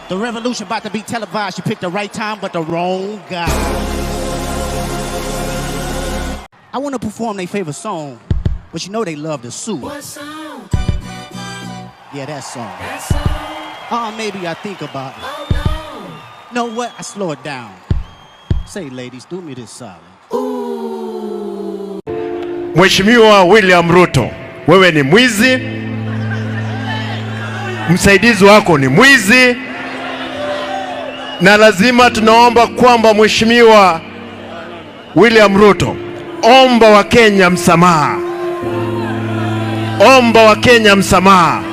The revolution about to be televised. You picked the right time, but the wrong guy. I want to perform their favorite song, but you know they love to sue. What song? Yeah, that song. That song? Maybe I think about it. Oh, no. Know what? I slow it down. Say, ladies, do me this solid. Ooh. Mheshimiwa William Ruto, wewe ni mwizi. Msaidizi wako ni mwizi. Na lazima tunaomba kwamba Mheshimiwa William Ruto, omba wa Kenya msamaha. Omba wa Kenya msamaha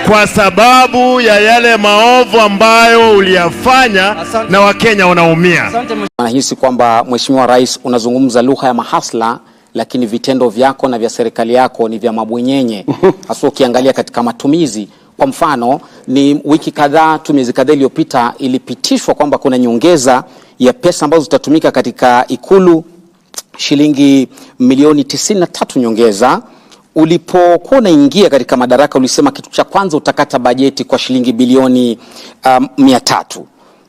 kwa sababu ya yale maovu ambayo uliyafanya. Na Wakenya wanaumia. Nahisi kwamba Mheshimiwa Rais unazungumza lugha ya mahasla, lakini vitendo vyako na vya serikali yako ni vya mabwenyenye. Hasa ukiangalia katika matumizi. Kwa mfano, ni wiki kadhaa tu, miezi kadhaa iliyopita ilipitishwa kwamba kuna nyongeza ya pesa ambazo zitatumika katika Ikulu, shilingi milioni 93 nyongeza. Ulipokuwa unaingia katika madaraka ulisema kitu cha kwanza utakata bajeti kwa shilingi bilioni 300.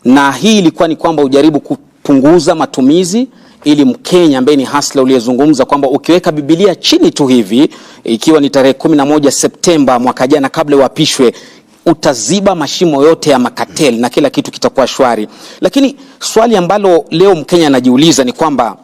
Na hii ilikuwa ni kwamba ujaribu kupunguza matumizi ili Mkenya ambaye ni hasla uliyezungumza kwamba ukiweka Biblia chini tu hivi, ikiwa ni tarehe 11 Septemba mwaka jana kabla uapishwe, utaziba mashimo yote ya makateli na kila kitu kitakuwa shwari. Lakini swali ambalo leo Mkenya anajiuliza ni kwamba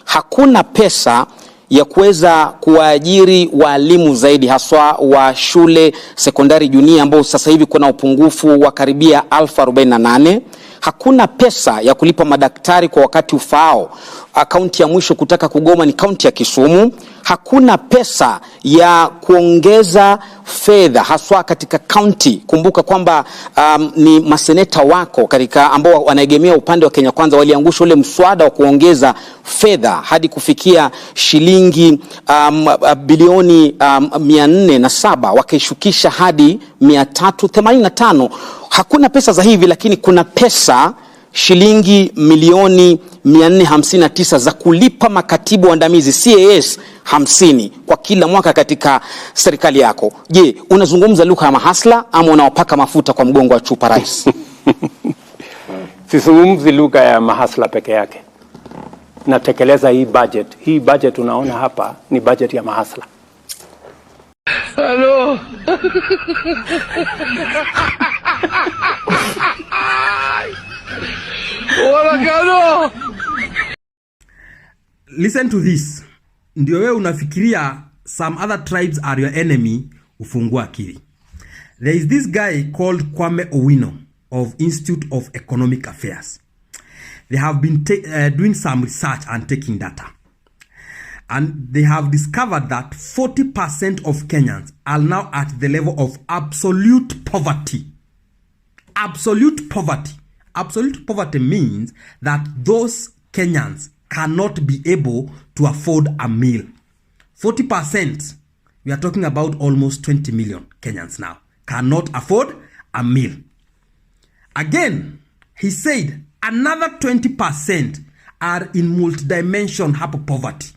hakuna pesa ya kuweza kuajiri walimu zaidi, haswa wa shule sekondari junior ambao sasa hivi kuna upungufu wa karibia 1048. Hakuna pesa ya kulipa madaktari kwa wakati ufaao. Kaunti ya mwisho kutaka kugoma ni kaunti ya Kisumu. Hakuna pesa ya kuongeza fedha haswa katika kaunti. Kumbuka kwamba ni maseneta wako katika ambao wanaegemea upande wa Kenya Kwanza waliangusha ule mswada wa kuongeza fedha hadi kufikia shilingi bilioni 407, wakaishukisha hadi 385. Hakuna pesa za hivi, lakini kuna pesa shilingi milioni 459 za kulipa makatibu waandamizi CAS 50 kwa kila mwaka katika serikali yako. Je, unazungumza lugha ya mahasla ama unawapaka mafuta kwa mgongo wa chupa Rais? Sizungumzi lugha ya mahasla peke yake. Natekeleza hii budget. Hii budget unaona hapa ni budget ya mahasla. Hello. Listen to this. Ndio wewe unafikiria some other tribes are your enemy, ufungua akili. There is this guy called Kwame Owino of Institute of Economic Affairs. They have been doing some research and taking data. And they have discovered that 40% of Kenyans are now at the level of absolute poverty. Absolute poverty. Absolute poverty means that those Kenyans cannot be able to afford a meal. 40%, we are talking about almost 20 million Kenyans now, cannot afford a meal. Again, he said another 20% are in multidimension poverty.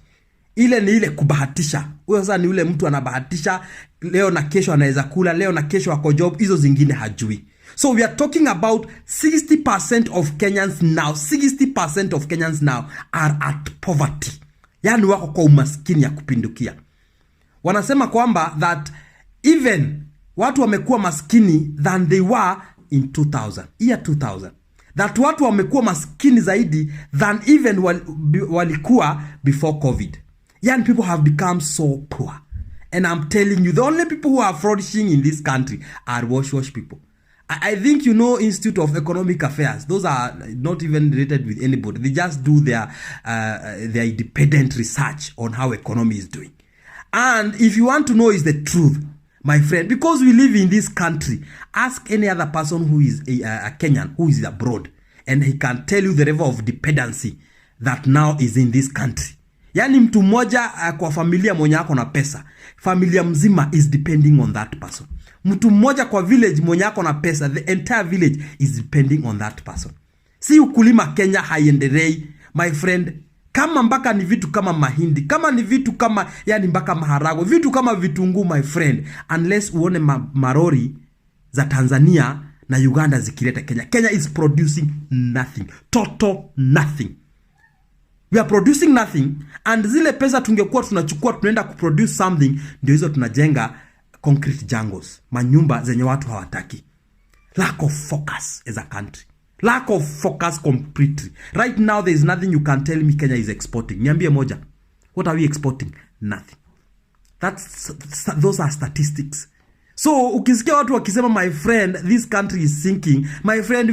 Ile ni ile kubahatisha. Huyo sasa ni ule mtu anabahatisha, leo na kesho anaweza kula, leo na kesho ako job, hizo zingine hajui. So we are talking about 60% of Kenyans now, 60% of Kenyans now are at poverty. Yani wako kwa umaskini ya kupindukia. Wanasema kwamba that even watu wamekuwa maskini than they were in 2000, year 2000. That watu wamekuwa maskini zaidi than even walikuwa before COVID. Young people have become so poor. And I'm telling you, the only people who are flourishing in this country are wash people. I think you know Institute of Economic Affairs. Those are not even related with anybody. They just do their independent research on how economy is doing. And if you want to know is the truth, my friend, because we live in this country, ask any other person who is a Kenyan, who is abroad, and he can tell you the level of dependency that now is in this country. Yani mtu mmoja kwa familia mwenye ako na pesa, familia mzima is depending on that person. Mtu mmoja kwa village mwenye ako na pesa, the entire village is depending on that person. Si ukulima Kenya haiendelei, my friend. Kama mpaka ni vitu kama mahindi, kama ni vitu kama yani mpaka maharagwe, vitu kama vitunguu, my friend, unless uone marori za Tanzania na Uganda zikileta Kenya. Kenya is producing nothing, total nothing. We are producing nothing, and zile pesa tungekuwa tunachukua tunaenda kuproduce something, ndio hizo tunajenga concrete jungles, manyumba zenye watu hawataki. Lack of focus as a country. Lack of focus completely. Right now there is nothing you can tell me Kenya is exporting. Niambie moja. What are we exporting? Nothing. Those are statistics. So ukisikia watu wakisema, my friend, this country is sinking, my friend,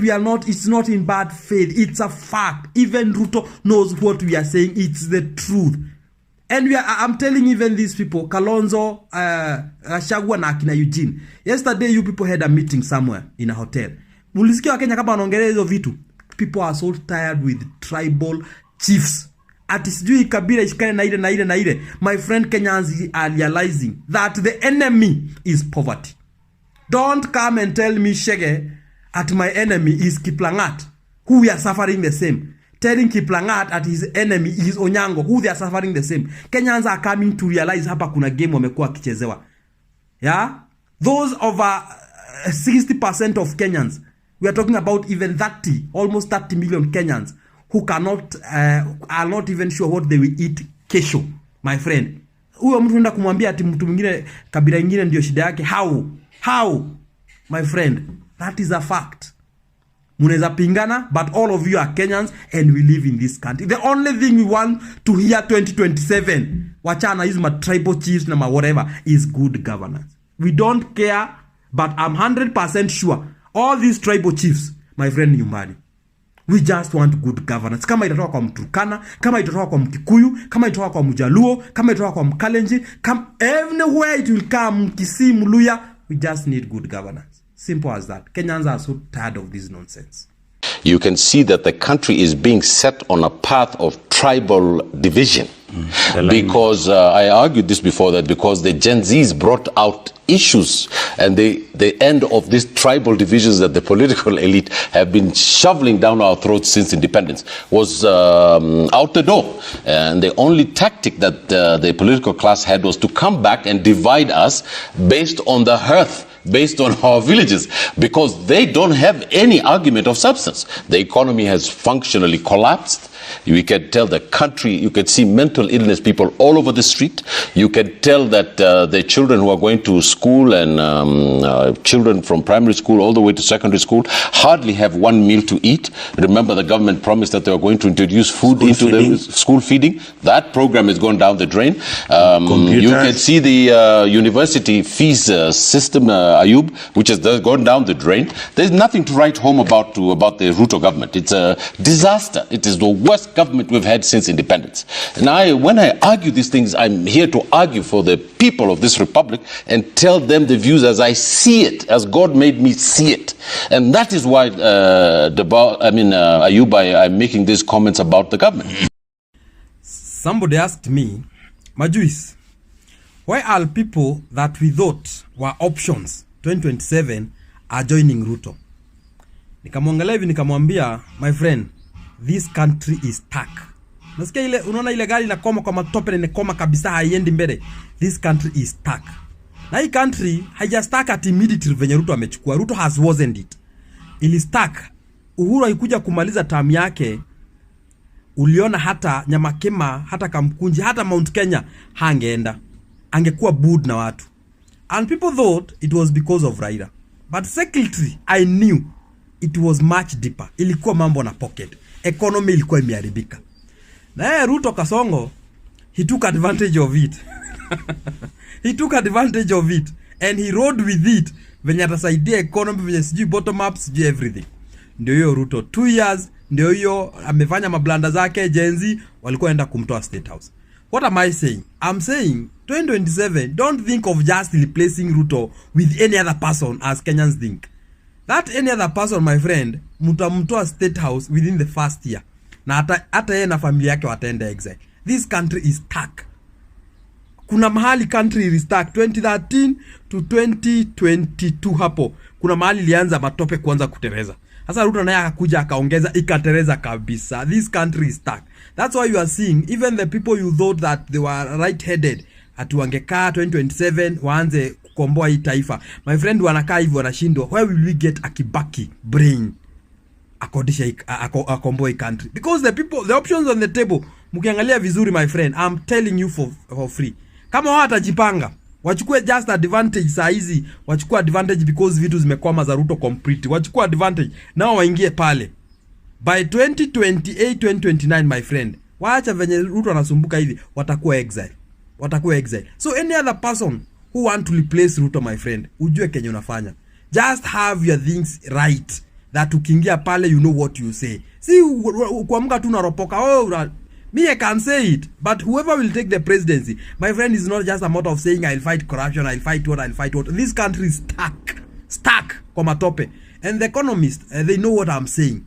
it's not in bad faith, it's a fact. Even Ruto knows what we are saying, it's the truth. And I'm telling even these people, Kalonzo, Gachagua na akina Eugene, yesterday you people had a meeting somewhere in a hotel. Mulisikia Wakenya kama wanaongelea hizo vitu. People are so tired with tribal chiefs. Ati sijui kabila ishikane na ile. My friend, Kenyans are realizing that the enemy is poverty. Don't come and tell me, Shege, at my enemy is Kiplangat, who we are suffering the same. Telling Kiplangat at his enemy is Onyango, who they are suffering the same. Kenyans are coming to realize hapa kuna game wamekuwa kichezewa. Yeah? Those over 60% of Kenyans, we are talking about even almost 30 million Kenyans, who are not even sure what they will eat kesho, my friend. Huyo mtu anaenda kumwambia ati mtu mwingine kabila nyingine ndio shida yake. How? My friend, that is a fact. Munaweza pingana, but all of you are Kenyans and we live in this country. The only thing we want to hear 2027, wachana hizo ma tribal chiefs na ma whatever, is good governance. We don't care, but I'm 100% sure all these tribal chiefs, my friend, nyumbani, we just want good governance. Kama itatoka kwa Mturkana, kama itatoka kwa Mkikuyu, kama itatoka kwa Mjaluo, kama itatoka kwa Mkalenjin, everywhere it will come, Kisii, Mluya, we just need good governance. Simple as that. Kenyans are so tired of this nonsense. You can see that the country is being set on a path of tribal division. Because I argued this before, that because the Gen Zs brought out issues, and the end of these tribal divisions that the political elite have been shoveling down our throats since independence was out the door. And the only tactic that the political class had was to come back and divide us based on the hearth, based on our villages, because they don't have any argument of substance. The economy has functionally collapsed. You can tell the country, you can see mental illness people all over the street. You can tell that the children who are going to school and children from primary school all the way to secondary school hardly have one meal to eat. Remember, the government promised that they were going to introduce food into the school feeding. That program has gone down the drain. You can see the university fees system, Ayub, which has gone down the drain. There's nothing to write home about the Ruto government. It's a disaster. It is the worst government we've had since independence. And when I argue these things, I'm here to argue for the people of this republic and tell them the views as I see it, as God made me see it. And that is why, Ayub, I'm making these comments about the government. Somebody asked me, Majuis, why are people that we thought were options 2027 are joining Ruto? Nikamwangalia hivi nikamwambia, my friend, this country is stuck. Nasikia ile, unaona ile gari inakoma kwa matope na inakoma kabisa, haiendi mbele. This country is stuck. Na hii country haija stuck at immediately venye Ruto amechukua. Ruto has wasn't it. Ili stuck. Uhuru haikuja kumaliza term yake. Uliona hata Nyamakema, hata Kamkunji, hata Mount Kenya hangeenda. Angekuwa booed na watu. And people thought it was because of Raila. But secretly, I knew it was much deeper. Ilikuwa mambo na pocket. Economy ilikuwa imeharibika. Na Ruto Kasongo, he took advantage of it. He took advantage of it. And he rode with it. Venye atasaidia economy, venye sijui bottom up, sijui everything. Ndio hiyo Ruto. 2 years, ndio hiyo amefanya mablanda zake, Gen Z, walikuwa enda kumtoa State House. What am I saying? I'm saying, 2027, don't think of just replacing Ruto with any other person as Kenyans think. That any other person, my friend, mtamtoa State House within the first year. Na hata yeye na familia yake wataenda exile. This country is stuck. Kuna mahali country is stuck 2013 to 2022 hapo. Kuna mahali ilianza matope kuanza kutereza. Sasa Ruto naye akakuja akaongeza ikatereza kabisa. This country is stuck. That's why you are seeing even the people you thought that they were right-headed ati wangekaa 2027 waanze kukomboa hii taifa. My friend, wanakaa hivyo wanashindwa. Where will we get a Kibaki brain akodisha akomboa hii country? Because the options on the table, mkiangalia vizuri my friend, I'm telling you for free. Kama wao watajipanga, wachukue just advantage saa hizi, wachukue advantage because vitu zimekwama za Ruto complete. Wachukue advantage nao waingie pale. By 2028 2029 my friend, waacha venye Ruto anasumbuka hivi, watakuwa exile. So any other person who want to replace Ruto my friend, ujue kenye unafanya. Just have your things right, that ukiingia pale you know what you say. Si kuamka tu unaropoka, me I can say it, but whoever will take the presidency, my friend, is not just a matter of saying I'll fight corruption, I'll fight what. This country is stuck kwa matope. And the economists, they know what I'm saying.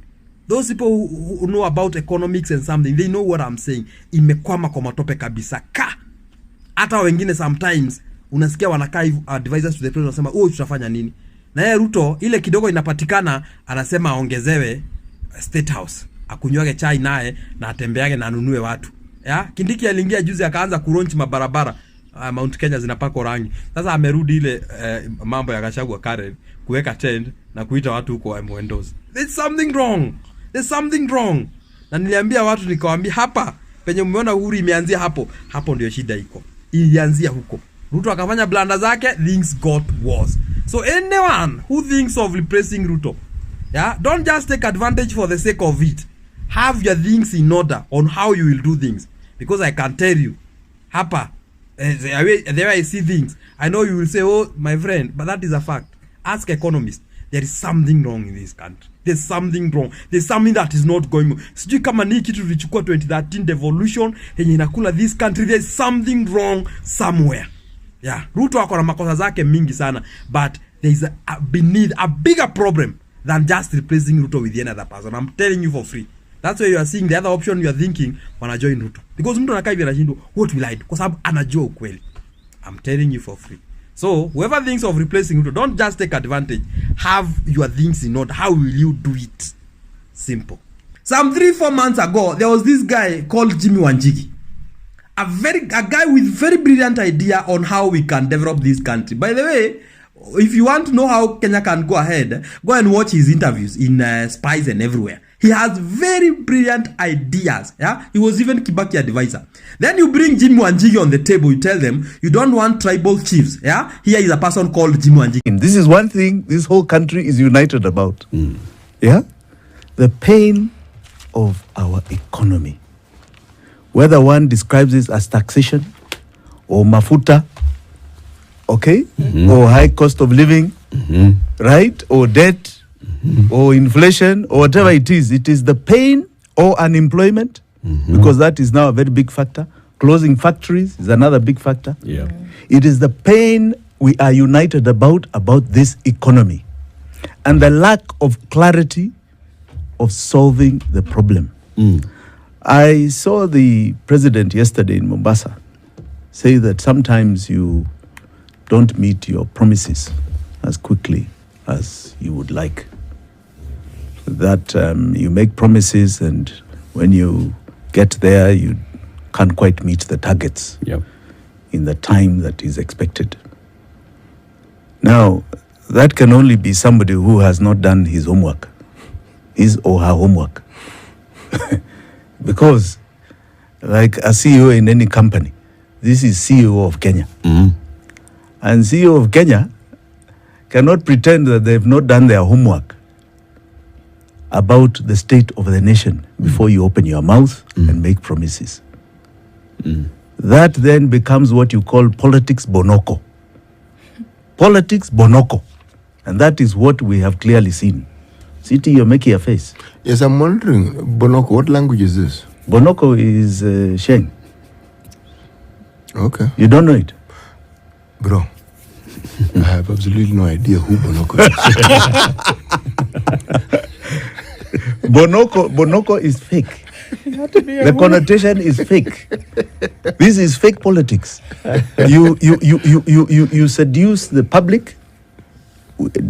Those people who know about economics and something, they know what I'm saying. Imekwama kwa matope kabisa. Hata wengine sometimes unasikia wanakaa advisors to the president wanasema, tutafanya nini? Na yeye Ruto ile kidogo inapatikana anasema aongezewe State House. Akunywage chai naye na atembeage na anunue watu. Kindiki aliingia juzi akaanza kuronchi mabarabara. Mount Kenya zinapakwa rangi. Sasa amerudi ile mambo ya Gachagua Karen kuweka tent na kuita watu huko Mwendozi. There's something wrong. Na niliambia watu nikawaambia hapa penye umeona Uhuru imeanzia hapo ndio shida iko. Ilianzia huko. Ruto akafanya blanda zake, things got worse. So anyone who thinks of replacing Ruto, don't just take advantage for the sake of it. Have your things in order on how you will do things. Because I can tell you, hapa, the way I see things, I know you will say, my friend, but that is a fact. Ask economists. There is something wrong in this country. There's something wrong. There's something that is not going on. Sijui kama ni kitu tulichukua 2013 devolution yenye inakula this country. There's something wrong somewhere. Ruto ako na makosa zake mingi sana, but there is beneath a bigger problem than just replacing Ruto with another person. I'm telling you for free. That's why you are seeing the other option you are thinking wanna join Ruto. Because mtu anakaa hivi anashindwa what will I do? Kwa sababu anajua ukweli. I'm telling you for free. So whoever thinks of replacing Ruto, don't just take advantage. Have your things in order. How will you do it? Simple. Some 3-4 months ago, there was this guy called Jimmy Wanjigi. A guy with very brilliant idea on how we can develop this country. By the way, if you want to know how Kenya can go ahead, go and watch his interviews in Spice and everywhere. He has very brilliant ideas. He was even Kibaki advisor. Then you bring Jimmy Wanjigi on the table. You tell them you don't want tribal chiefs. Here is a person called Jimmy Wanjigi. This is one thing this whole country is united about. The pain of our economy. Whether one describes it as taxation or mafuta, or high cost of living, right, or debt, or inflation, or whatever it is the pain, or unemployment, because that is now a very big factor. Closing factories is another big factor. It is the pain we are united about this economy, and the lack of clarity of solving the problem. I saw the president yesterday in Mombasa say that sometimes you don't meet your promises as quickly as you would like. That you make promises and when you get there, you can't quite meet the targets in the time that is expected. Now, that can only be somebody who has not done his homework, his or her homework. Because, like a CEO in any company, this is CEO of Kenya. And CEO of Kenya cannot pretend that they've not done their homework about the state of the nation before you open your mouth and make promises. That then becomes what you call politics bonoko. Politics bonoko. And that is what we have clearly seen. City, you're making a face. Yes, I'm wondering, bonoko, what language is this? Bonoko is Sheng. Okay. You don't know it? Bro, I have absolutely no idea who bonoko is. Bonoko is fake. The connotation is fake. This is fake politics. You seduce the public,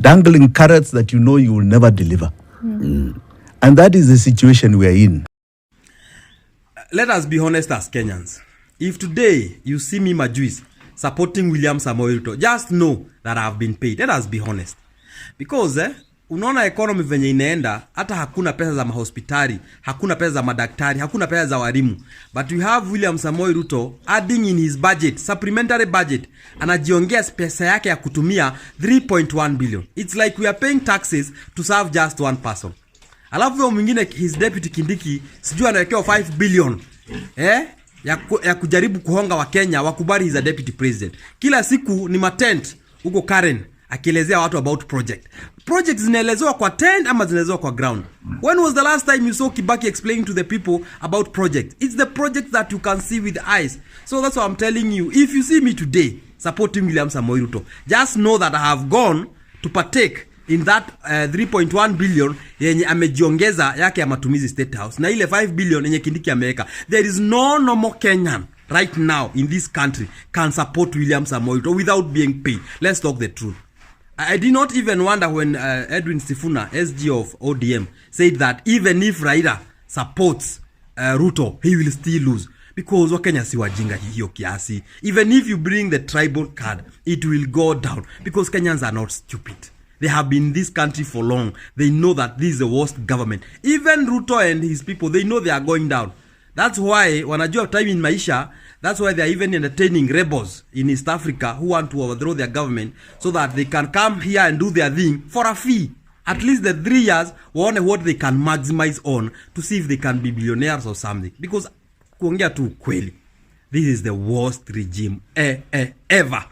dangling carrots that you know you will never deliver. And that is the situation we are in. Let us be honest as Kenyans. If today you see me majuice supporting William Samoei Ruto, just know that I have been paid. Let us be honest. Because unaona economy venye inaenda, hata hakuna pesa za mahospitali, hakuna pesa za madaktari, hakuna pesa za walimu. But we have William Samoei Ruto adding in his budget, supplementary budget, anajiongea pesa yake ya kutumia 3.1 billion. It's like we are paying taxes to serve just one person. Alafu huyo mwingine his deputy Kindiki sijui anawekewa 5 billion. Ya kujaribu kuhonga wa Kenya wakubali he's a deputy president. Kila siku ni matent huko Karen akielezea watu about projects zinaelezewa kwa tent ama zinaelezewa kwa ground. When was the last time you saw Kibaki explaining to the people about projects? It's the projects that you can see with eyes. So that's what I'm telling you. If you see me today supporting William Samoei Ruto, just know that I have gone to partake in that 3.1 billion yenye amejiongeza yake ya matumizi State House na ile 5 billion yenye Kindiki ameweka. There is no normal Kenyan right now in this country can support William Samoei Ruto without being paid. Let's talk the truth. I did not even wonder when Edwin Sifuna, SG of ODM, said that even if Raila supports Ruto, he will still lose. Because Wakenya si wajinga hiyo kiasi. Even if you bring the tribal card, it will go down. Because Kenyans are not stupid. They have been in this country for long. They know that this is the worst government. Even Ruto and his people, they know they are going down. That's why, wanajua time in maisha, that's why they are even entertaining rebels in East Africa who want to overthrow their government so that they can come here and do their thing for a fee. At least the 3 years, wonder what they can maximize on to see if they can be billionaires or something. Because, kuongea tu kweli, this is the worst regime ever.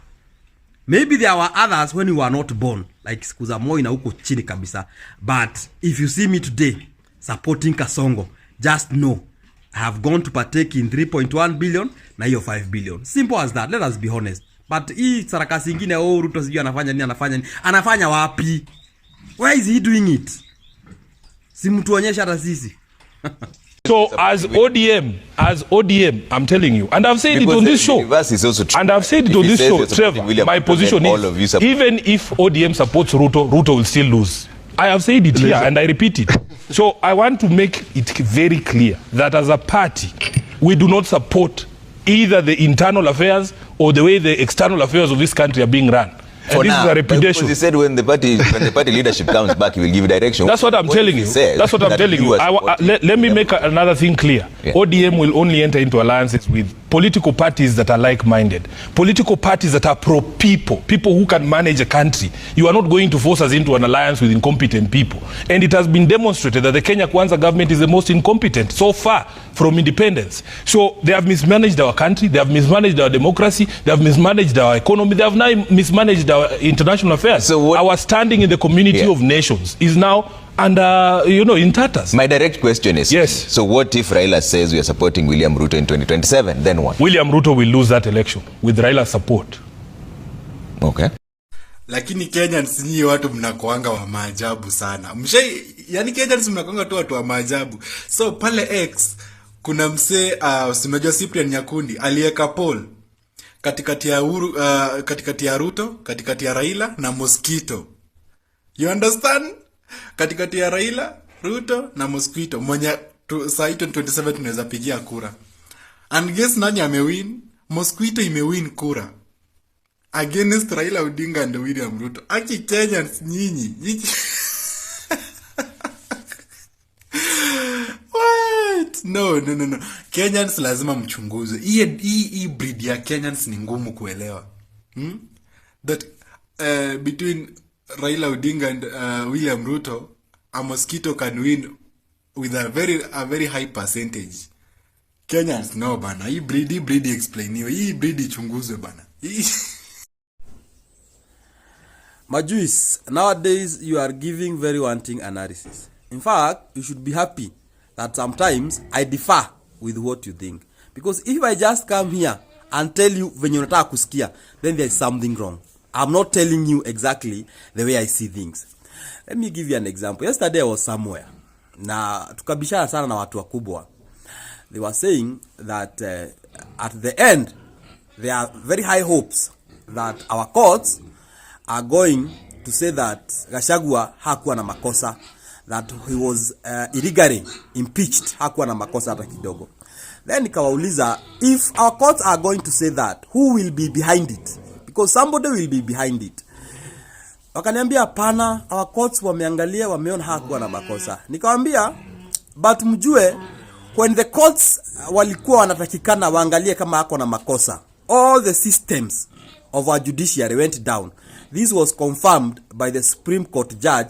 Maybe there were others when you were not born, like siku za Moi na huko chini kabisa. But if you see me today supporting Kasongo, just know I have gone to partake in 3.1 billion na hiyo 5 billion. Simple as that. Let us be honest. But hii sarakasi ingine Ruto sijui anafanya wapi? Where is he doing it? Simtuonyesha hata sisi. So as ODM, I'm telling you, and I've said because it on this show, and I've said it on this show, Trevor, my position is, even if ODM supports Ruto will still lose. I have said it here and I repeat it. So I want to make it very clear that as a party, we do not support either the internal affairs or the way the external affairs of this country are being run. And this is a repudiation. He said when the party leadership comes back, he will give direction. That's what I'm telling you. That's what I'm telling you. Let me make another thing clear. Yeah. ODM will only enter into alliances with political parties that are like-minded, political parties that are pro-people, people who can manage a country. You are not going to force us into an alliance with incompetent people. And it has been demonstrated that the Kenya Kwanza government is the most incompetent so far from independence. So they have mismanaged our country, they have mismanaged our democracy, they have mismanaged our economy, they have now mismanaged our international affairs. So our standing in the community of nations is now under, in tatters. My direct question is, yes. So what if Raila says we are supporting William Ruto in 2027? Then what? William Ruto will lose that election with Raila's support. Okay. Lakini Kenyans nyinyi watu mnakuanga wa maajabu sana. Yani Kenyans mnakuanga tu watu wa maajabu. So pale X kuna msee unajua Cyprian Nyakundi aliweka poll katikati ya Ruto, katikati ya Raila na Mosquito. You understand? Katikati ya Raila, Ruto na Mosquito. Mwenye saa 27 tunaweza pigia kura. And guess nani amewin? Mosquito imewin kura against Raila Odinga and William Ruto. Aki Kenyans nyinyi. What? No. Kenyans lazima mchunguze. Hii breed ya Kenyans ni ngumu kuelewa. That between Raila Odinga and William Ruto, a Mosquito can win with a very high percentage. Kenyans no bana. Hii breed explainiwe. Hii breed chunguzwe bana. Majuis, nowadays you are giving very wanting analysis. In fact, you should be happy that sometimes I differ with what you think. Because if I just come here and tell you venye unataka kusikia, then there is something wrong. I'm not telling you exactly the way I see things. Let me give you an example. Yesterday I was somewhere. Na tukabishana sana na watu wakubwa. They were saying that at the end, there are very high hopes that our courts are going to say that Gachagua hakuwa na makosa, that he was illegally impeached, hakuwa na makosa hata kidogo. Then nikawauliza, if our courts are going to say that, who will be behind it? Because somebody will be behind it. Wakaniambia hapana, our courts wameangalia, wameona hakuwa na makosa. Nikamwambia, but mjue, when the courts walikuwa wanatakikana waangalie kama hako na makosa, all the systems of our judiciary went down. This was confirmed by the Supreme Court Judge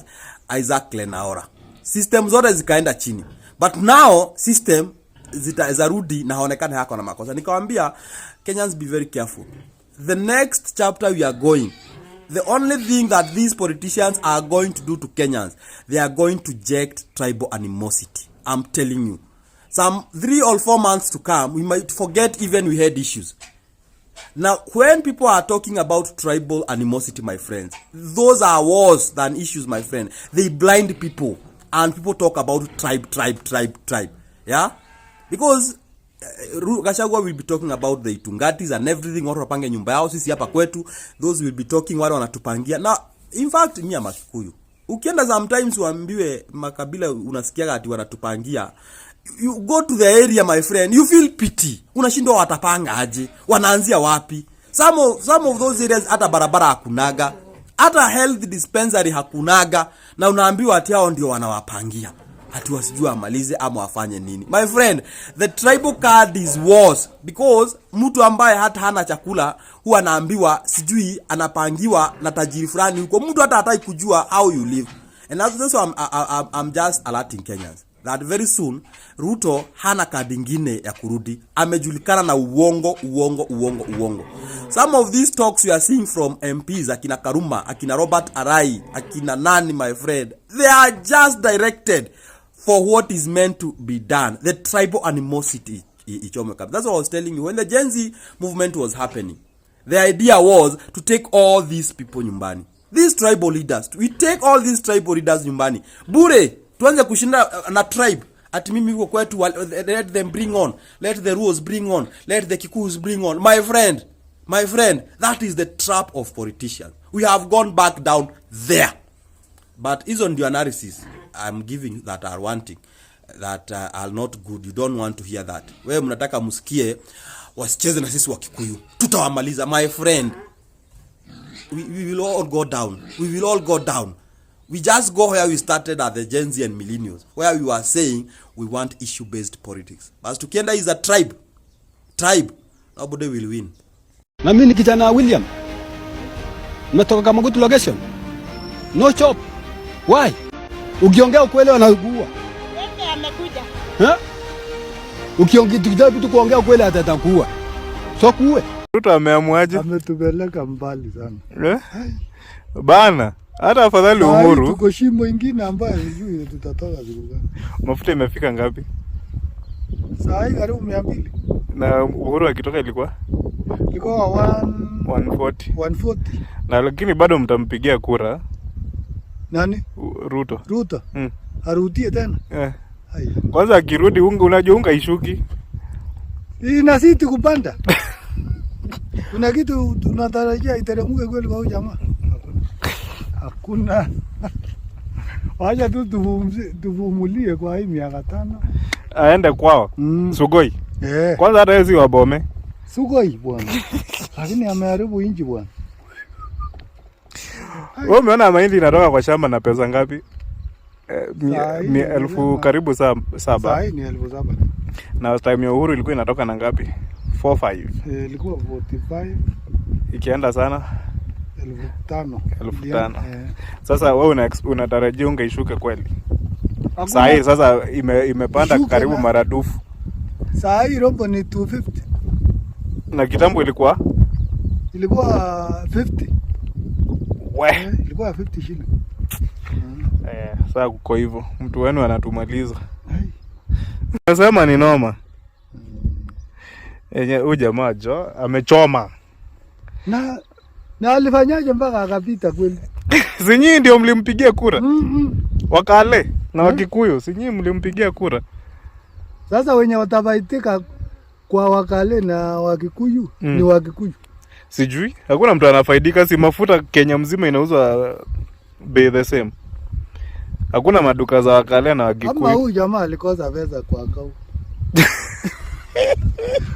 Isaac Lenaora. System zote zikaenda chini. But now system zitarudi na haonekana hako na makosa. Nikamwambia, Kenyans, be very careful. The next chapter we are going, the only thing that these politicians are going to do to Kenyans, they are going to inject tribal animosity. I'm telling you. Some 3 or 4 months to come, we might forget even we had issues. Now, when people are talking about tribal animosity, my friends, those are worse than issues, my friend. They blind people, and people talk about tribe. Yeah? Because Gachagua will be talking about the Itungatis and everything, watu wapange nyumba yao, sisi hapa kwetu, those will be talking wale wanatupangia. Now, in fact, mimi ya Makikuyu, ukienda sometimes uambiwe makabila unasikia ati wanatupangia, you go to the area, my friend, you feel pity. Unashindwa watapanga aje, wanaanzia wapi? Some of those areas hata barabara hakunaga, hata health dispensary hakunaga, na unaambiwa ati hao ndio wanawapangia, ati wasijua amalize ama wafanye nini. My friend, the tribal card is worse, because mtu ambaye hata hana chakula huwa anaambiwa sijui anapangiwa na tajiri fulani huko, mtu hata hataki kujua how you live. And that's why I'm just alerting Kenyans that very soon Ruto hana kadi ingine ya kurudi. Amejulikana na uongo. Some of these talks we are seeing from MPs, akina Karuma, akina Robert Arai, akina nani, my friend, they are just directed for what is meant to be done. The tribal animosity. That's what I was telling you. When the Gen Z movement was happening, the idea was to take all these people nyumbani. These tribal leaders. We take all these tribal leaders nyumbani. Bure, tuanze kushinda na tribe. Ati mimi uko kwetu, let them bring on. Let the Ruos bring on. Let the Kikuyus bring on. My friend, that is the trap of politicians. We have gone back down there. But is on the analysis I'm giving that are wanting, that are not good. You don't want to hear that. Wewe mnataka musikie wasicheze na sisi wa Kikuyu, tutawamaliza. My friend, we will all go down. We just go where we started at the Gen Z and millennials, where we were saying we want issue-based politics. But tukienda is a tribe, nobody will win. Na mimi ni kijana William, nimetoka Kamagutu location, no chop. Why? Ukiongea ukweli wanaugua. Yeye amekuja. Ukiongea kitu kuongea ukweli atatakuua. So kuue. Ruto ameamuaje? Ametupeleka mbali sana. Bana, hata afadhali Uhuru. Tuko shimo ingine ambayo sijui tutatoka siku gani. Mafuta imefika ngapi? Saa hii karibu 200. Na Uhuru akitoka ilikuwa 140. Na lakini bado mtampigia kura. Nani? Ruto. Arudie tena. Kwanza akirudi unajua unga ishuki. Ina siti kupanda. Kuna kitu tunatarajia iteremke kweli kwa huyu jamaa. Hakuna. Wacha tu tuvumulie kwa hii miaka 5. Aende kwao. Sugoi. Kwanza hata hizi wabome. Sugoi bwana. Lakini ameharibu inji bwana. Wewe umeona mahindi inatoka kwa shamba na pesa ngapi? 1000 karibu 7. Sasa hii ni 7,000. Na time ya Uhuru ilikuwa inatoka na ngapi? 45. Ilikuwa 45. Ikienda sana 5,000. Sasa wewe unatarajia unga ishuke kweli? Sasa imepanda karibu maradufu. Saa hii robo ni 250. Na kitambo ilikuwa 50. Ilikuwa 50 shilling. Sasa kwa hivyo mtu wenu anatumaliza. Nasema ni noma. Huyu jamaa amechoma. Na alifanyaje mpaka akapita kweli? Si nyinyi ndio mlimpigia kura? Wakale na Wakikuyu, si nyinyi mlimpigia kura? Sasa wenye watabaitika kwa Wakale na Wakikuyu ni Wakikuyu. Sijui, hakuna mtu anafaidika. Si mafuta Kenya mzima inauzwa bei the same. Hakuna maduka za Wakale na Wakikuyu. Kama huyu jamaa alikosa pesa kwa kau.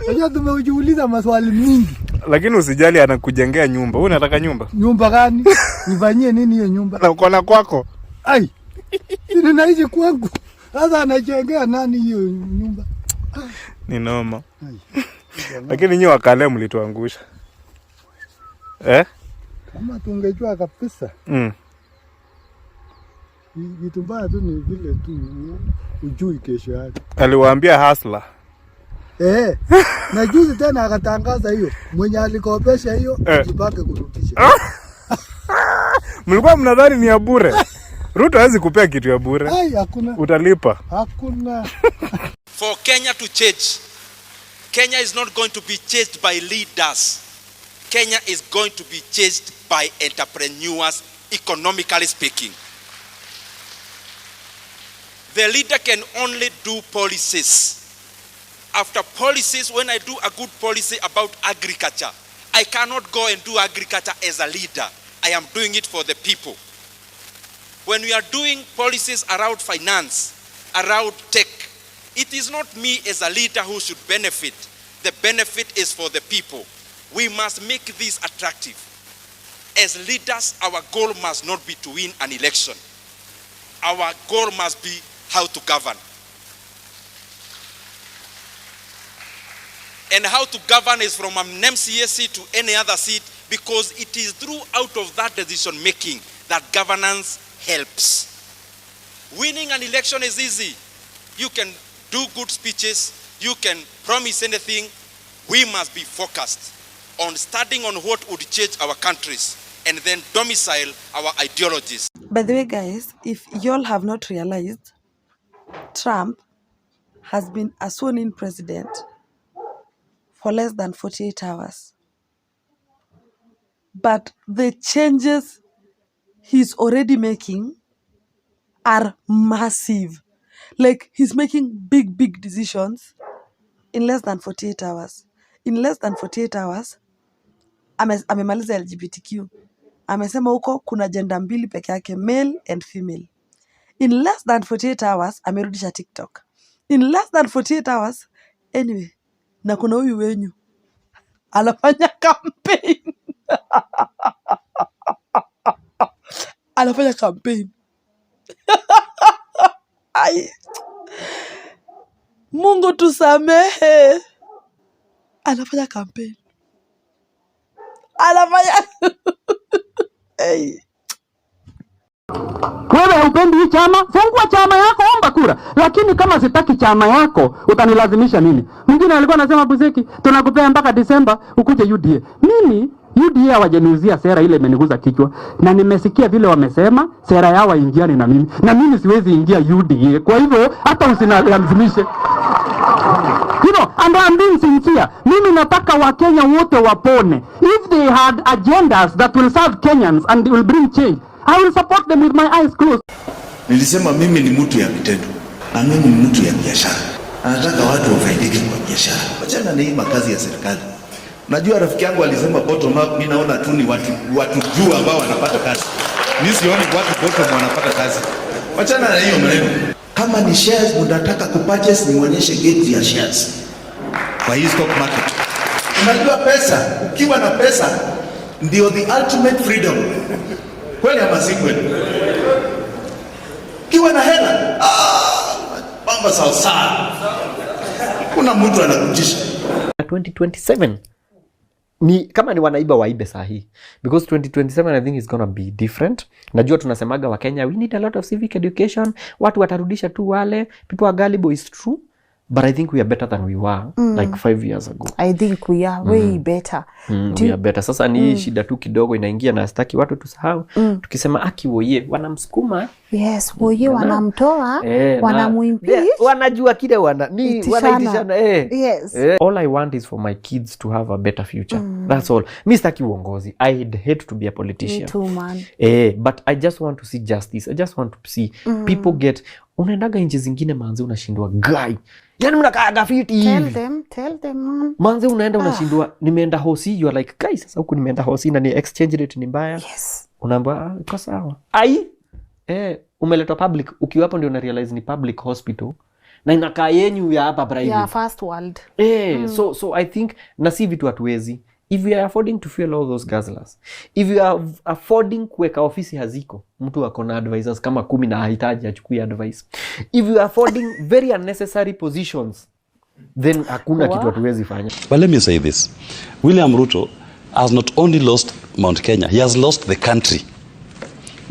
Unajua tumeujiuliza maswali mingi. Lakini usijali anakujengea nyumba. Wewe unataka nyumba? Nyumba gani? Nifanyie nini hiyo nyumba? Na uko na kwako. Ai. Sina naishi kwangu. Sasa anajengea nani hiyo nyumba? Ni noma. Lakini nyinyi wakale mlituangusha. Kama tungejua kabisa. Vitu mbaya tu ni vile tu ujui kesho yake. Aliwaambia hustler. Na juzi tena akatangaza hiyo. Mwenye alikopesha hiyo jipange kurudisha. Mlikuwa mnadhani ni ya bure. Ruto hawezi kupea kitu ya bure. Ai, hakuna. Utalipa. Hakuna. For Kenya to change, Kenya is not going to be changed by leaders. Kenya is going to be changed by entrepreneurs, economically speaking. The leader can only do policies. After policies, when I do a good policy about agriculture, I cannot go and do agriculture as a leader. I am doing it for the people. When we are doing policies around finance, around tech, it is not me as a leader who should benefit. The benefit is for the people. We must make this attractive. As leaders, our goal must not be to win an election. Our goal must be how to govern. And how to govern is from an MCA seat to any other seat, because it is through out of that decision making that governance helps. Winning an election is easy. You can do good speeches, you can promise anything. We must be focused on studying on what would change our countries and then domicile our ideologies. By the way, guys, if y'all have not realized, Trump has been a sworn-in president for less than 48 hours. But the changes he's already making are massive. Like, he's making big decisions in less than 48 hours. In less than 48 hours, amemaliza LGBTQ. Amesema huko kuna gender mbili peke yake, male and female. In less than 48 hours, amerudisha TikTok. In less than 48 hours, anyway, na kuna huyu wenyu anafanya campaign. Anafanya campaign. Ai. Mungu tusamehe. Anafanya campaign. Anafanya. Hey. Wewe haupendi hii chama? Fungua chama yako, omba kura. Lakini kama sitaki chama yako, utanilazimisha mimi. Mwingine alikuwa anasema Buzeki, tunakupea mpaka Disemba ukuje UDA. Mimi UDA hawajaniuzia sera ile imeniguza kichwa. Na nimesikia vile wamesema sera yao ingiani na mimi. Na mimi siwezi ingia UDA. Kwa hivyo hata usinilazimishe. You know, and I'm being sincere. Mimi nataka Wakenya wote wapone. If they had agendas that will serve Kenyans and will bring change, I will support them with my eyes closed. Nilisema mimi ni mtu ya vitendo na mimi ni mtu ya biashara. Anataka watu wafaidike kwa biashara. Wachana na hii makazi ya serikali. Najua rafiki yangu alisema bottom up, mimi naona tu ni watu juu ambao wanapata kazi. Mimi sioni watu bottom wanapata kazi. Wachana na hiyo maneno. Kama ni shares unataka kupurchase, nionyeshe gate ya shares kwa hii stock market. Unajua pesa, ukiwa na pesa ndio the ultimate freedom. Kweli ama si kweli? Ukiwa na hela, mambo sawa sawa. Kuna mtu anakutisha. 2027 ni kama ni wanaiba waibe sahi, because 2027 I think is gonna be different. Najua tunasemaga wa Kenya we need a lot of civic education, watu watarudisha tu wale, people are gullible, is true, but I think we are better than we were like 5 years ago. I think we are way better. We are better. Sasa ni shida tu kidogo inaingia na sitaki watu tusahau. Tukisema aki Woye wanamsukuma. Yes, Woye wanamtoa, wanamuimpeach. Wanajua kile wanaitishana. Yes. All I want is for my kids to have a better future. That's all. Mimi sitaki uongozi. I'd hate to be a politician. Me too, man. But I just want to see justice. I just want to see people get. Unaendaga nchi zingine manze unashindwa guy. Yaani mnakaa gafiti. Tell them man. Manze unaenda unashindwa, nimeenda hosi, you are like guys, sasa huku nimeenda hosi na ni exchange rate ni mbaya. Yes. Unaambiwa iko sawa. Ai umeletwa public, ukiwa hapo ndio una realize ni public hospital na inakaa yenyu ya hapa private. Yeah, first world. So I think na si vitu hatuwezi. If you are affording to fuel all those guzzlers, if you are affording kuweka ofisi haziko, mtu ako na advisors kama 10 na hahitaji achukue advice. If you are affording very unnecessary positions, then hakuna kitu hatuwezi fanya. But let me say this. William Ruto has not only lost Mount Kenya, he has lost the country.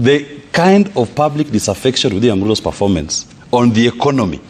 The kind of public disaffection with William Ruto's performance on the economy,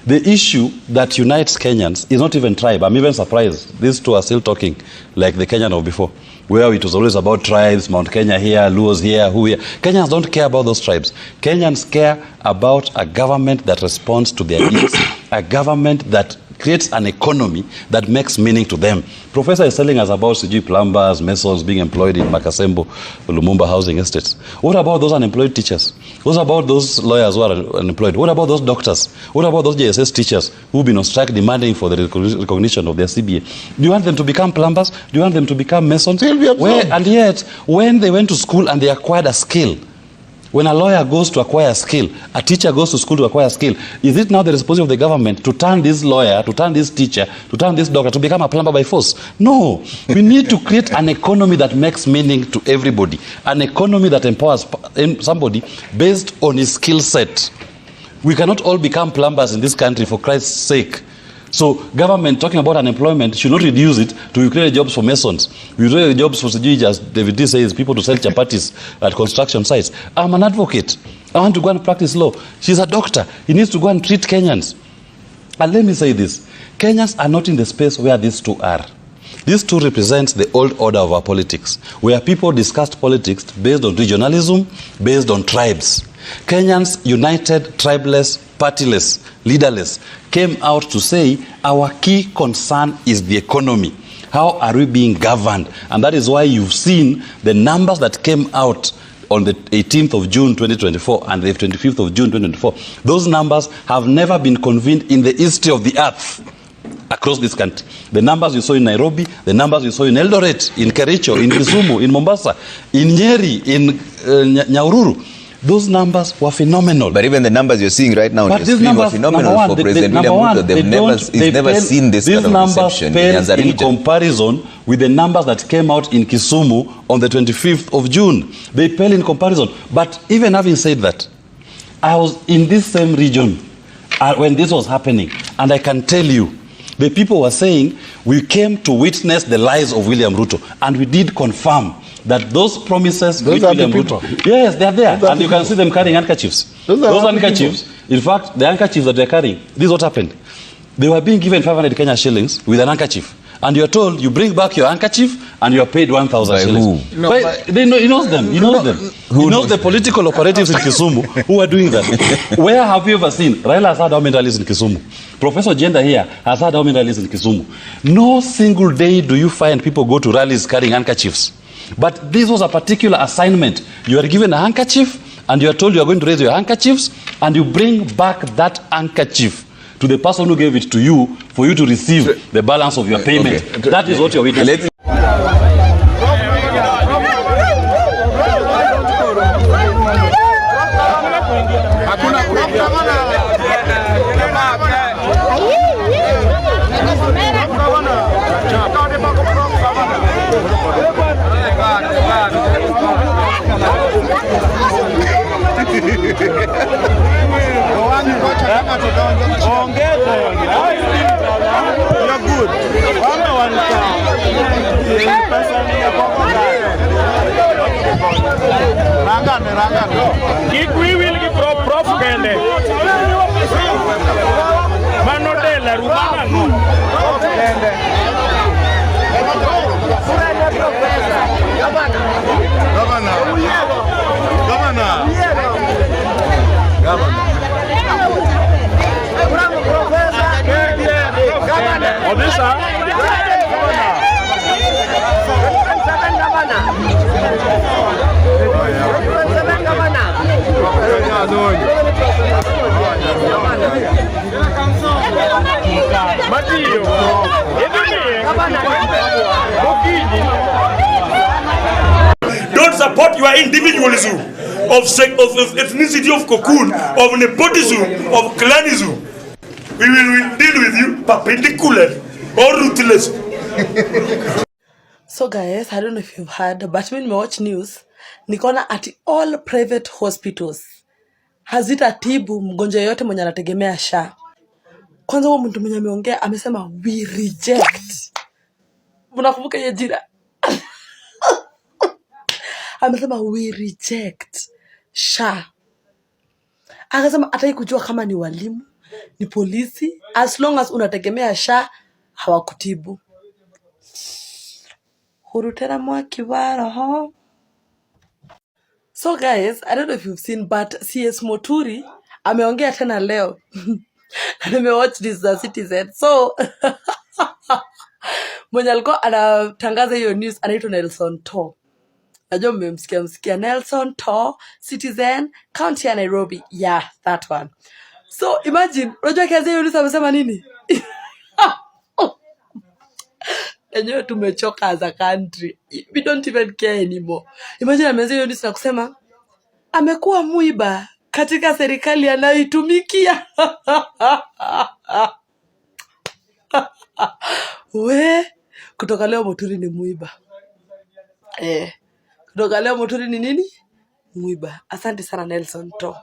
the issue that unites Kenyans is not even tribe. I'm even surprised. These two are still talking like the Kenyan of before, where it was always about tribes, Mount Kenya here, Luos here, who here. Kenyans don't care about those tribes. Kenyans care about a government that responds to their needs, a government that creates an economy that makes meaning to them. Professor is telling us about CG plumbers, masons being employed in Makasembo, Lumumba housing estates. What about those unemployed teachers? What about those lawyers who are unemployed? What about those doctors? What about those JSS teachers who've been on strike demanding for the recognition of their CBA? Do you want them to become plumbers? Do you want them to become masons? And yet, when they went to school and they acquired a skill, when a lawyer goes to acquire a skill, a teacher goes to school to acquire a skill, is it now the responsibility of the government to turn this lawyer, to turn this teacher, to turn this doctor to become a plumber by force? No. We need to create an economy that makes meaning to everybody, an economy that empowers somebody based on his skill set. We cannot all become plumbers in this country, for Christ's sake. So government talking about unemployment should not reduce it to create jobs for masons. We create jobs for, as David D says, people to sell chapatis at construction sites. I'm an advocate. I want to go and practice law. She's a doctor. He needs to go and treat Kenyans. And let me say this. Kenyans are not in the space where these two are. These two represent the old order of our politics, where people discussed politics based on regionalism, based on tribes. Kenyans, united, tribeless, partyless, leaderless, came out to say our key concern is the economy. How are we being governed? And that is why you've seen the numbers that came out on the 18th of June 2024 and the 25th of June 2024. Those numbers have never been convened in the history of the earth across this country. The numbers you saw in Nairobi, the numbers you saw in Eldoret, in Kericho, in Kisumu, in Mombasa, in Nyeri, in Nyahururu, those numbers were phenomenal. But even the numbers you're seeing right now on your screen were phenomenal for President William Ruto. They've never seen this kind of reception in Nyanza region. In comparison with the numbers that came out in Kisumu on the 25th of June. They pale in comparison. But even having said that, I was in this same region when this was happening. And I can tell you, the people were saying, we came to witness the lies of William Ruto. And we did confirm that those promises with William Ruto, yes, they are there, and you can see them carrying handkerchiefs. Those handkerchiefs, in fact, the handkerchiefs that they're carrying, this is what happened. They were being given 500 Kenya shillings with an handkerchief, and you're told you bring back your handkerchief and you're paid 1,000 shillings. No, he knows them. He knows them. He knows the political operatives in Kisumu who are doing that. Where have you ever seen? Raila has had how many rallies in Kisumu? Professor Jenda here has had how many rallies in Kisumu? No single day do you find people go to rallies carrying handkerchiefs. But this was a particular assignment. You are given a handkerchief and you are told you are going to raise your handkerchiefs and you bring back that handkerchief to the person who gave it to you for you to receive the balance of your payment. Okay. That is what you're witnessing. Don't support your individualism of ethnicity, of cocoon, of nepotism, of clanism. we will deal with you perpendicularly or ruthless. So guys, I don't know if you've heard, but when we watch news, nikaona at all private hospitals hazitatibu mgonjwa yote mwenye anategemea SHA. Kwanza huyo mtu mwenye ameongea amesema we reject. Mnakumbuka hiyo jina? Amesema we reject SHA. Akasema hataki kujua kama ni walimu, ni polisi, as long as unategemea SHA hawakutibu. Hurutera mwakibara ho. So guys, I don't know if you've seen, but CS Moturi ameongea tena leo. Nimewatch this Citizen. So mwenye alikuwa anatangaza hiyo news anaitwa Nelson To. Najua mmemsikia Nelson To, Citizen, County ya Nairobi. Yeah, that one. So imagine, unajua kazi hiyo news amesema nini? Enyewe tumechoka as a country. We don't even care anymore. Imagine ameanza hiyo news na kusema amekuwa muiba katika serikali anayoitumikia. We, kutoka leo Moturi ni muiba. Kutoka leo Moturi ni nini? Muiba. Asante sana Nelson To.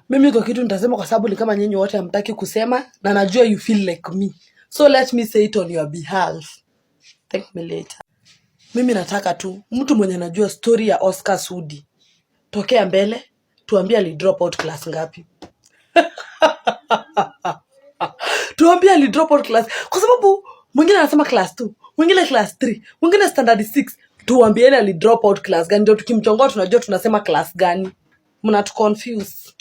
Mimi kwa kitu nitasema kwa sababu ni kama nyinyi wote hamtaki kusema na najua you feel like me. So let me say it on your behalf. Thank me later. Mimi nataka tu mtu mwenye anajua story ya Oscar Sudi. Tokea mbele, tuambie ali drop out class ngapi. Tuambie ali drop out class. Kwa sababu mwingine anasema class 2, mwingine class 3, mwingine standard 6. Tuambie ali drop out class gani ndio tukimchongoa tunajua tunasema class gani. Mnatu confuse.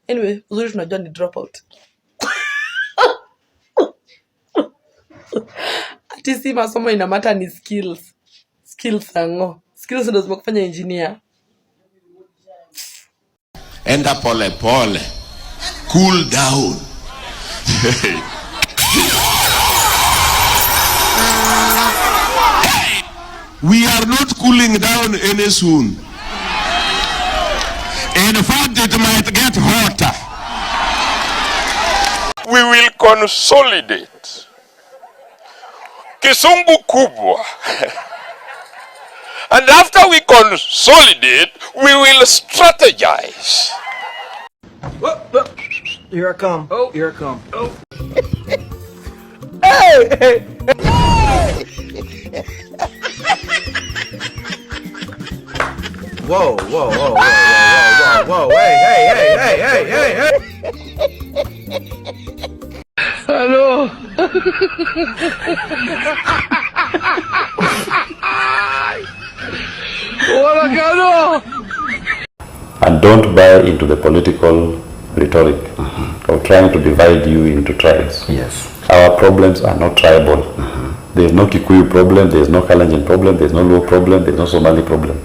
Anyway, uzuri tunajua ni drop out. Ati si masomo inamata ni skills. Skills ango. Skills ndio zimekufanya engineer. Enda pole pole. Cool down. We are not cooling down any soon. In fact, it might get hotter. We will consolidate. Kisungu kubwa. And after we consolidate, we will strategize. Here I come. Oh, here I come. Oh. Hey! Hey! Whoa, whoa, whoa, whoa, whoa, whoa, whoa, hey. Hello. And don't buy into the political rhetoric of trying to divide you into tribes. Yes. Our problems are not tribal. There is no Kikuyu problem, there is no Kalenjin problem, there is no Luo problem, there is no Somali problem.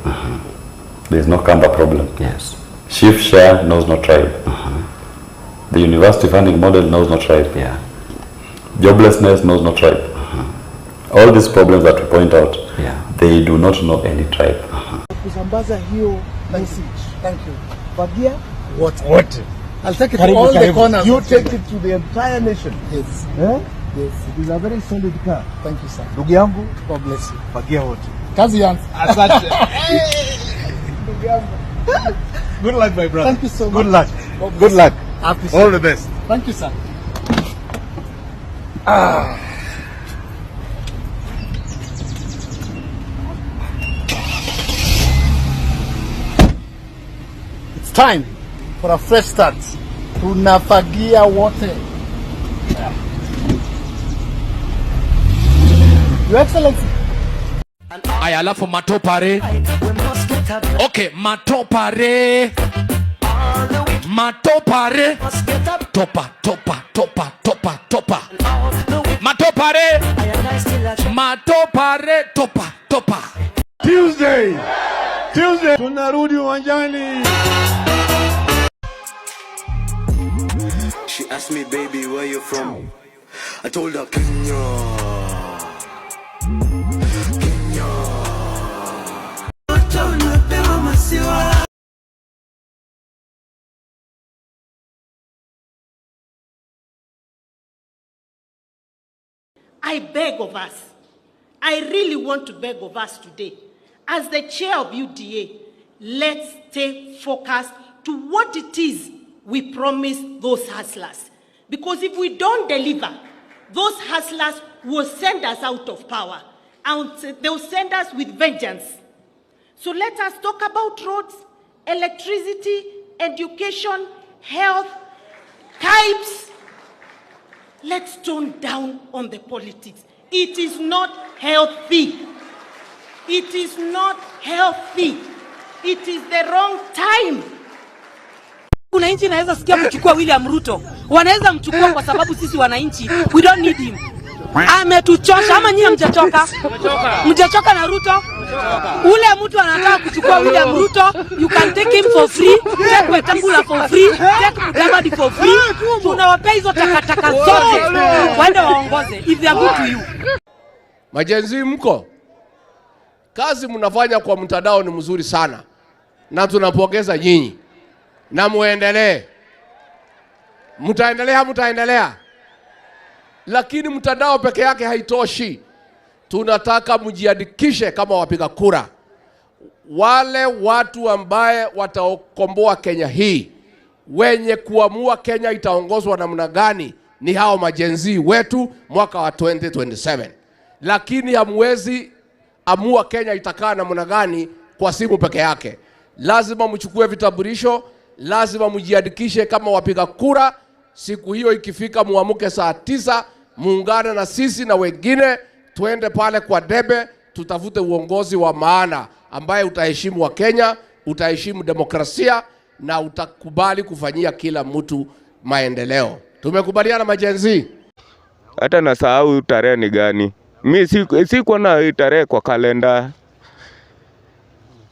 There is no Kamba problem. Yes. Chief share knows no tribe. The university funding model knows no tribe. Yeah. Joblessness knows no tribe. All these problems that we point out, they do not know any tribe. Kusambaza hiyo message. Thank you. Fagia What? I'll take it to all the corners. You take it to the entire nation. Yes. Eh? Yes. It is a very solid car. Thank you, sir. Ndugu yangu, God bless you. fagia wote. Kazi yangu. Asante. Good luck, my brother. Thank you so much. Good luck. Good luck. All the best. Thank you, sir. It's time for a fresh start. Tunafagia wote. Your Excellency. Aya, alafu matopare. Okay, matopare. Matopare. Topa. Matopare. Matopare. Topa. Tuesday. Tunarudi uwanjani. She asked me, baby, where you from? I told her, Kenya. I beg of us, I really want to beg of us today, as the chair of UDA, let's stay focused to what it is we promise those hustlers. Because if we don't deliver, those hustlers will send us out of power, and they'll send us with vengeance. So let us talk about roads, electricity, education, health, types. Let's tone down on the politics. It is not healthy. It is not healthy. It is the wrong time. Wananchi naweza sikia kuchukua William Ruto. Wanaweza mchukua kwa sababu sisi wananchi, we don't need him. Ametuchosha. Ama nyinyi mjachoka? Mjachoka na Ruto? Ule mtu anataka kuchukua William Ruto, you can take him for free, take Wetangula for free, take Mudavadi for free. Tunawapea hizo takataka zote. Waende waongoze if they are good to you. Majenzi mko? Kazi mnafanya kwa mtandao ni mzuri sana. Na tunapongeza nyinyi. Na muendelee. Mtaendelea. Lakini mtandao peke yake haitoshi. Tunataka mjiandikishe kama wapiga kura. Wale watu ambaye watakomboa Kenya hii, wenye kuamua Kenya itaongozwa namna gani, ni hao majenzi wetu mwaka wa 2027. Lakini hamwezi amua Kenya itakaa namna gani kwa simu peke yake. Lazima mchukue vitambulisho, lazima mjiandikishe kama wapiga kura. Siku hiyo ikifika muamuke saa 9, muungane na sisi na wengine, tuende pale kwa debe, tutafute uongozi wa maana ambaye utaheshimu wa Kenya, utaheshimu demokrasia na utakubali kufanyia kila mtu maendeleo. Tumekubaliana majenzi? Hata nasahau tarehe ni gani. Mimi siko na tarehe kwa kalenda.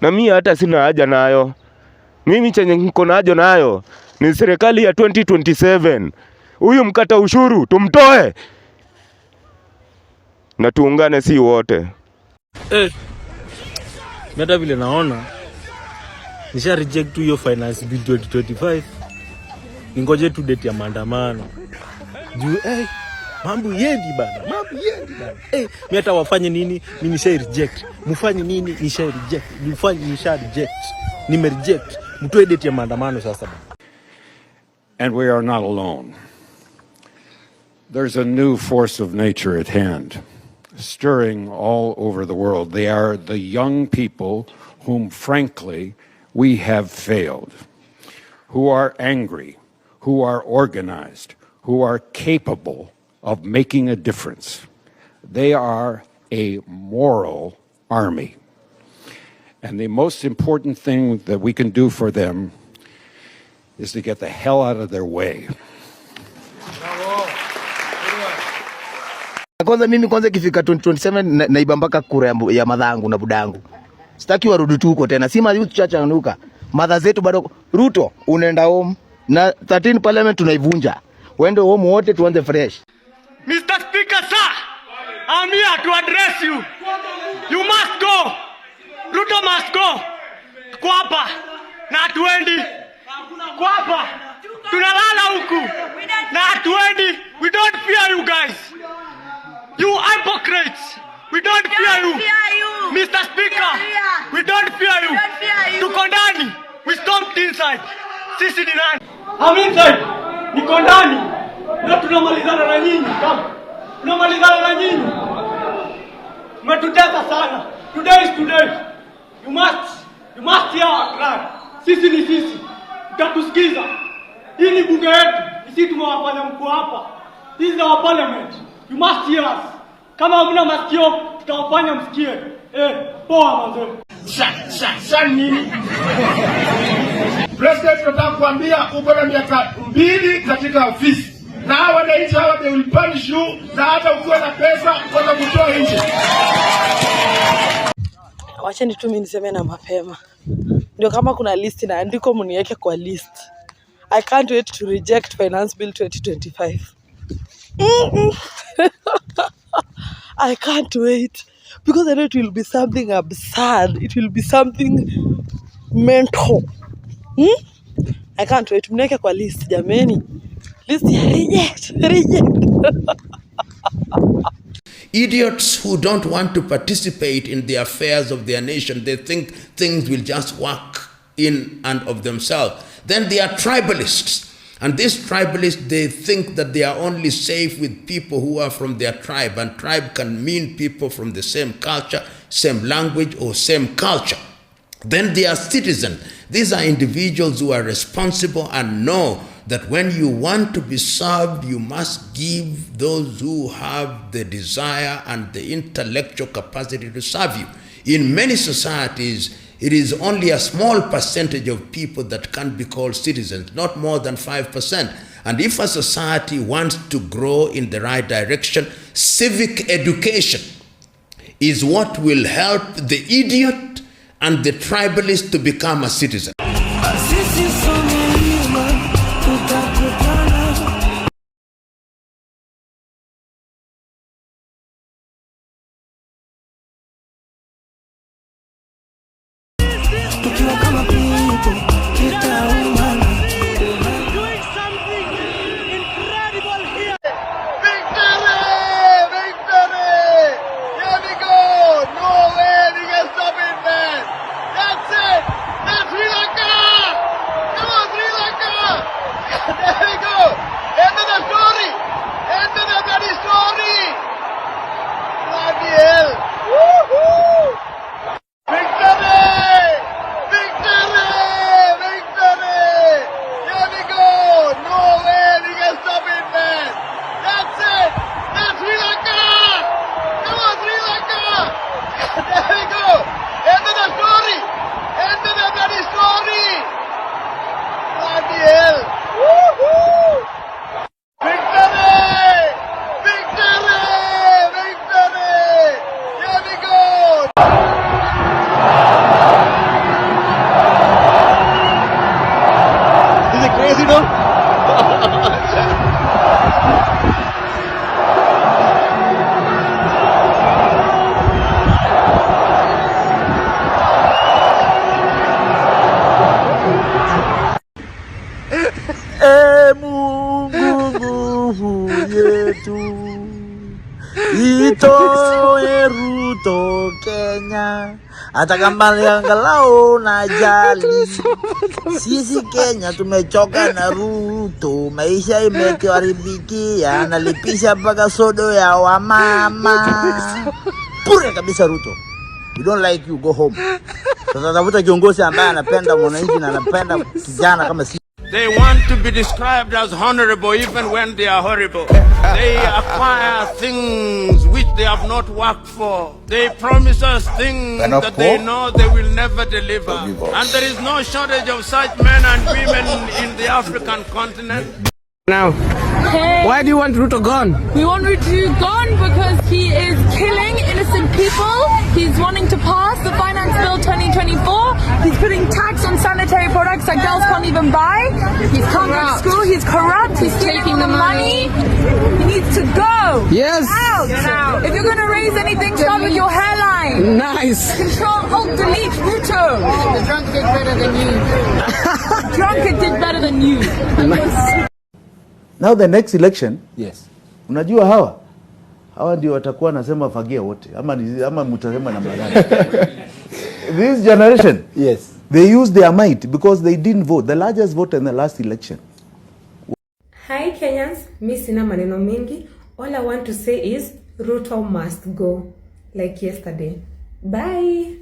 Na mimi hata sina haja nayo. Mimi chenye niko nayo nayo ni serikali ya 2027. Huyu mkata ushuru tumtoe. Na tuungane si wote. Meta vile naona nisha reject hiyo finance bill 2025. Ningoje tu date ya maandamano. Juu mambo yendi bana. Mimi hata wafanye nini? Mimi nisha reject. Mfanye nini? Nisha reject. Mfanye nisha reject. Nime reject. Mtoe date ya maandamano sasa. And we are not alone. There's a new force of nature at hand, stirring all over the world. They are the young people whom, frankly, we have failed, who are angry, who are organized, who are capable of making a difference. They are a moral army. And the most important thing that we can do for them is to get the hell out of their way. Kwanza mimi ikifika 2027 naiba mpaka kura ya madhangu na budangu. Sitaki warudi tu huko tena. Sima youth church anuka. Madha zetu bado Ruto unaenda home na 13 parliament tunaivunja. Wende home wote tuanze fresh. Mr. Speaker, sir, I'm here to address you. You must go. Ruto must go. Kwapa na hatuendi. Kwapa tunalala huku na hatuendi. We don't fear you guys. You hypocrites. We don't fear you. Mr. Speaker, we don't fear you. Tuko ndani. We stomped inside. Sisi ni nani? I'm inside. Niko ndani. Na tunamalizana na nyinyi. Tunamalizana na nyinyi. Mmetutesa sana. Today is today. You must hear our cry. Sisi ni sisi. Utatusikiza. Hii ni bunge yetu. Sisi tumewafanya mko hapa. This is our parliament. You must hear us. Kama hamna masikio, tutawafanya msikie. Poa manze. Sasa nini? President tunataka kuambia uko na miaka 2 katika ofisi. Na wananchi hawa they will punish you na hata ukiwa na pesa watakutoa nje. Wacheni tu mimi niseme na mapema. Ndio kama kuna list na andiko mniweke kwa list. I can't wait to reject finance bill 2025. I can't wait because I know it will be something absurd. It will be something mental. I can't wait. Mneke kwa list jameni. List ya reject. Idiots who don't want to participate in the affairs of their nation. They think things will just work in and of themselves. Then they are tribalists. And these tribalists, they think that they are only safe with people who are from their tribe. And tribe can mean people from the same culture, same language, or same culture. Then they are citizens. These are individuals who are responsible and know that when you want to be served, you must give those who have the desire and the intellectual capacity to serve you. In many societies, it is only a small percentage of people that can be called citizens, not more than 5%. And if a society wants to grow in the right direction, civic education is what will help the idiot and the tribalist to become a citizen. Itoe Ruto Kenya, hata kama angalau najali. Sisi Kenya tumechoka na Ruto, maisha imekaribikia, analipisha mpaka sodo ya wamama. Pure kabisa Ruto. We don't like you, go home. Tutatafuta kiongozi ambaye anapenda mwananchi na anapenda kijana kama sisi. They want to be described as honorable even when they are horrible. They acquire things which they have not worked for. They promise us things that they know they will never deliver. And there is no shortage of such men and women in the African continent. Now, why do you want Ruto gone? We want Ruto gone because he is killing innocent people. He's wanting to pass the Finance Bill 2024. He's putting tax on sanitary products that girls can't even buy. He can't go to school. He's corrupt. He's taking the money. He needs to go. Yes. Out. If you're going to raise anything, start with your hairline. Nice. Control, Alt, Delete, Ruto. The drunk did better than you. The drunkard did better than you. Nice. Now the next election, yes. Unajua hawa ndio watakuwa nasema fagia wote ama mtasema namna gani? This generation, yes, they use their might because they didn't vote, the largest vote in the last election. Hi Kenyans, mi sina maneno mingi. All I want to say is Ruto must go like yesterday. Bye.